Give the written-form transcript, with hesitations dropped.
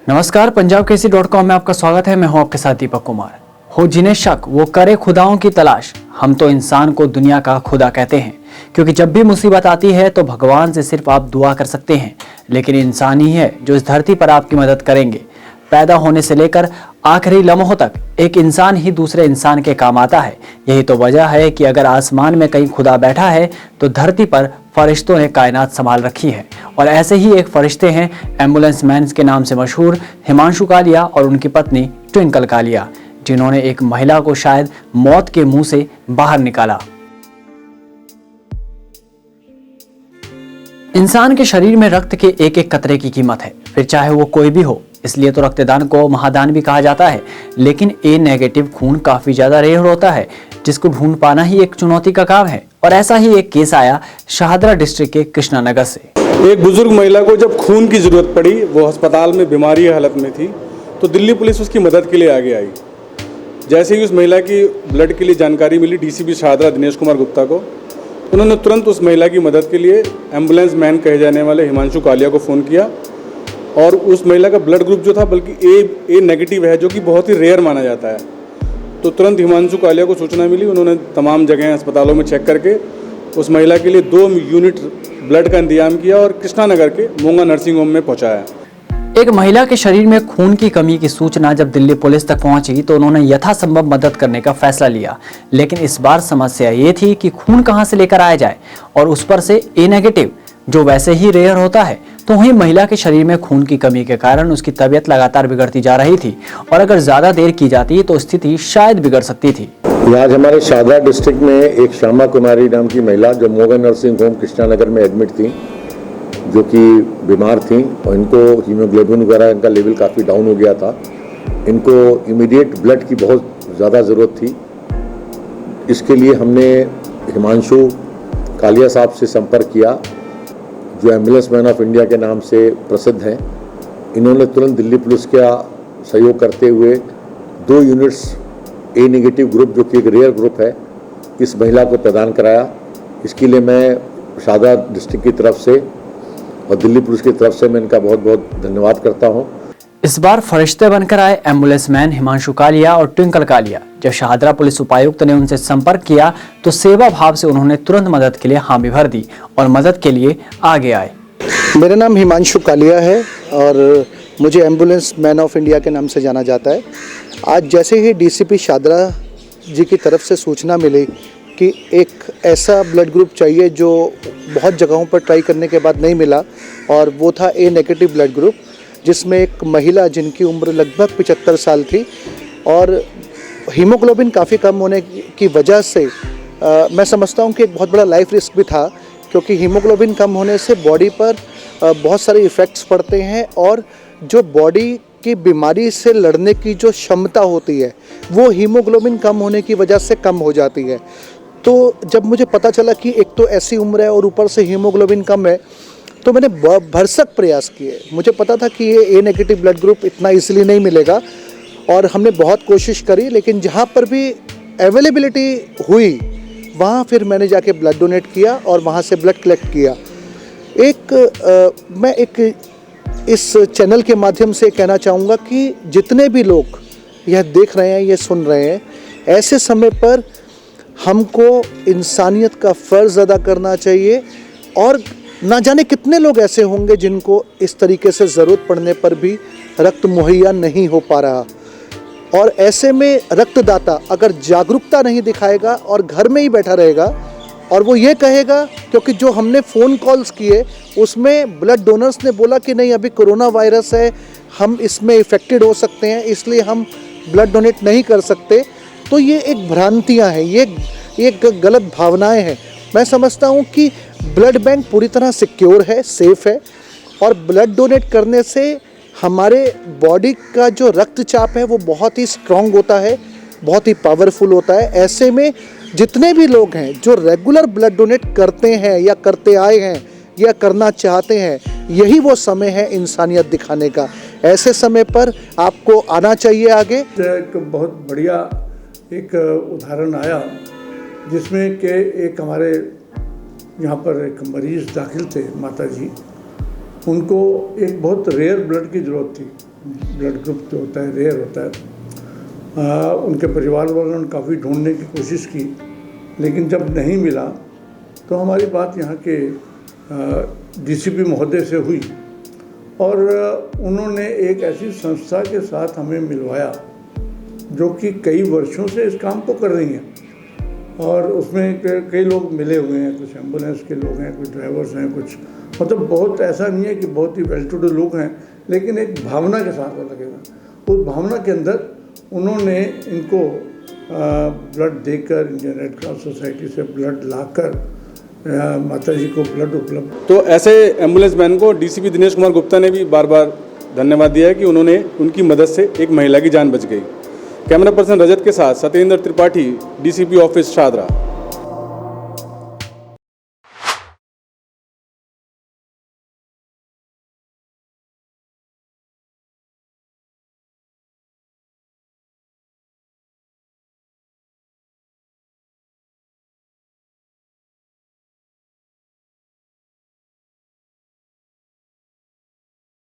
नमस्कार, पंजाबकेसरी.com में आपका स्वागत है। मैं हूं आपके साथ दीपक कुमार। हो जिन्हें शक वो करे खुदाओं की तलाश। हम तो इंसान को दुनिया का खुदा कहते हैं, क्योंकि जब भी मुसीबत आती है तो भगवान से सिर्फ आप दुआ कर सकते हैं, लेकिन इंसान ही है जो इस धरती पर आपकी मदद करेंगे। पैदा होने से लेकर आखिरी लम्हों तक एक इंसान ही दूसरे इंसान के काम आता है। यही तो वजह है कि अगर आसमान में कहीं खुदा बैठा है तो धरती पर फरिश्तों ने कायनात संभाल रखी है। और ऐसे ही एक फरिश्ते हैं एम्बुलेंस मैन के नाम से मशहूर हिमांशु कालिया और उनकी पत्नी ट्विंकल कालिया, जिन्होंने एक महिला को शायद मौत के मुंह से बाहर निकाला। इंसान के शरीर में रक्त के एक एक कतरे की कीमत है, फिर चाहे वो कोई भी हो। इसलिए तो रक्तदान को महादान भी कहा जाता है। लेकिन ए नेगेटिव खून काफी ज्यादा रेयर होता है, जिसको ढूंढ पाना ही एक चुनौती का काम है। और ऐसा ही एक केस आया शाहदरा डिस्ट्रिक्ट के कृष्णानगर से। एक बुजुर्ग महिला को जब खून की जरूरत पड़ी, वो अस्पताल में बीमारी हालत में थी, तो दिल्ली पुलिस उसकी मदद के लिए आगे आई। जैसे ही उस महिला की ब्लड के लिए जानकारी मिली डीसीपी शाहदरा दिनेश कुमार गुप्ता को, उन्होंने तुरंत उस महिला की मदद के लिए एम्बुलेंस मैन कहे जाने वाले हिमांशु कालिया को फ़ोन किया। और उस महिला का ब्लड ग्रुप जो था बल्कि ए नेगेटिव है, जो कि बहुत ही रेयर माना जाता है। तो तुरंत हिमांशु कालिया को सूचना मिली। उन्होंने तमाम जगह अस्पतालों में चेक करके उस महिला के लिए 2 यूनिट ब्लड का इंतजाम किया और कृष्णानगर के मोंगा नर्सिंग होम में पहुंचाया। एक महिला के शरीर में खून की कमी की सूचना जब दिल्ली पुलिस तक पहुंची तो उन्होंने यथासंभव मदद करने का फैसला लिया। लेकिन इस बार समस्या ये थी कि खून कहां से लेकर आया जाए, और उस पर से ए नेगेटिव जो वैसे ही रेयर होता है। तो वहीं महिला के शरीर में खून की कमी के कारण उसकी तबीयत लगातार बिगड़ती जा रही थी, और अगर ज्यादा देर की जाती तो स्थिति शायद बिगड़ सकती थी। आज हमारे शाहदरा डिस्ट्रिक्ट में एक श्यामा कुमारी नाम की महिला जो मोगा नर्सिंग होम कृष्णानगर में एडमिट थी, जो कि बीमार थी और इनको हीमोग्लोबिन वगैरह इनका लेवल काफ़ी डाउन हो गया था। इनको इमीडिएट ब्लड की बहुत ज़्यादा ज़रूरत थी। इसके लिए हमने हिमांशु कालिया साहब से संपर्क किया, जो एम्बुलेंस मैन ऑफ इंडिया के नाम से प्रसिद्ध हैं। इन्होंने तुरंत दिल्ली पुलिस का सहयोग करते हुए 2 यूनिट्स ए नेगेटिव ग्रुप, जो कि एक रेयर ग्रुप है, इस महिला को प्रदान कराया। इसके लिए मैं शाहदरा डिस्ट्रिक्ट की तरफ से और दिल्ली पुलिस की तरफ से मैं इनका बहुत बहुत धन्यवाद करता हूं। इस बार फरिश्ते बनकर आए एम्बुलेंस मैन हिमांशु कालिया और ट्विंकल कालिया। जब शाहदरा पुलिस उपायुक्त ने उनसे संपर्क किया तो सेवा भाव से उन्होंने तुरंत मदद के लिए हामी भर दी और मदद के लिए आगे आए। मेरा नाम हिमांशु कालिया है और मुझे एम्बुलेंस मैन ऑफ इंडिया के नाम से जाना जाता है। आज जैसे ही डीसीपी शाहदरा जी की तरफ से सूचना मिली कि एक ऐसा ब्लड ग्रुप चाहिए जो बहुत जगहों पर ट्राई करने के बाद नहीं मिला, और वो था ए नेगेटिव ब्लड ग्रुप, जिसमें एक महिला जिनकी उम्र लगभग 75 साल थी और हीमोग्लोबिन काफ़ी कम होने की वजह से मैं समझता हूँ कि एक बहुत बड़ा लाइफ रिस्क भी था, क्योंकि हीमोग्लोबिन कम होने से बॉडी पर बहुत सारे इफ़ेक्ट्स पड़ते हैं और जो बॉडी की बीमारी से लड़ने की जो क्षमता होती है वो हीमोग्लोबिन कम होने की वजह से कम हो जाती है। तो जब मुझे पता चला कि एक तो ऐसी उम्र है और ऊपर से हीमोग्लोबिन कम है, तो मैंने भरसक प्रयास किए। मुझे पता था कि ये ए नेगेटिव ब्लड ग्रुप इतना इजीली नहीं मिलेगा और हमने बहुत कोशिश करी, लेकिन जहाँ पर भी अवेलेबिलिटी हुई वहाँ फिर मैंने जाके ब्लड डोनेट किया और वहाँ से ब्लड कलेक्ट किया। मैं इस चैनल के माध्यम से कहना चाहूँगा कि जितने भी लोग यह देख रहे हैं, ये सुन रहे हैं, ऐसे समय पर हमको इंसानियत का फ़र्ज़ अदा करना चाहिए। और ना जाने कितने लोग ऐसे होंगे जिनको इस तरीके से ज़रूरत पड़ने पर भी रक्त मुहैया नहीं हो पा रहा, और ऐसे में रक्तदाता अगर जागरूकता नहीं दिखाएगा और घर में ही बैठा रहेगा और वो ये कहेगा, क्योंकि जो हमने फ़ोन कॉल्स किए उसमें ब्लड डोनर्स ने बोला कि नहीं अभी कोरोना वायरस है, हम इसमें इफ़ेक्टेड हो सकते हैं, इसलिए हम ब्लड डोनेट नहीं कर सकते। तो ये एक भ्रांतियाँ हैं, ये गलत भावनाएं हैं। मैं समझता हूँ कि ब्लड बैंक पूरी तरह सिक्योर है, सेफ़ है, और ब्लड डोनेट करने से हमारे बॉडी का जो रक्तचाप है वो बहुत ही स्ट्रॉन्ग होता है, बहुत ही पावरफुल होता है। ऐसे में जितने भी लोग हैं जो रेगुलर ब्लड डोनेट करते हैं या करते आए हैं या करना चाहते हैं, यही वो समय है इंसानियत दिखाने का। ऐसे समय पर आपको आना चाहिए आगे। एक बहुत बढ़िया एक उदाहरण आया जिसमें कि एक हमारे यहाँ पर एक मरीज़ दाखिल थे, माता जी, उनको एक बहुत रेयर ब्लड की ज़रूरत थी, ब्लड ग्रुप जो होता है रेयर होता है। उनके परिवार वालों ने काफ़ी ढूंढने की कोशिश की, लेकिन जब नहीं मिला तो हमारी बात यहाँ के डीसीपी महोदय से हुई और उन्होंने एक ऐसी संस्था के साथ हमें मिलवाया जो कि कई वर्षों से इस काम को कर रही हैं और उसमें कई लोग मिले हुए हैं, कुछ एम्बुलेंस के लोग हैं, कुछ ड्राइवर्स हैं, कुछ मतलब बहुत ऐसा नहीं है कि बहुत ही वेल टू डू लोग हैं, लेकिन एक भावना के साथ वो लगेगा। उस भावना के अंदर उन्होंने इनको ब्लड देकर इंडियन रेड क्रॉस सोसाइटी से ब्लड लाकर माता जी को ब्लड उपलब्ध। तो ऐसे एम्बुलेंस मैन को डीसीपी दिनेश कुमार गुप्ता ने भी बार बार धन्यवाद दिया है कि उन्होंने उनकी मदद से एक महिला की जान बच गई। कैमरा पर्सन रजत के साथ सत्येंद्र त्रिपाठी, डीसीपी ऑफिस शादरा।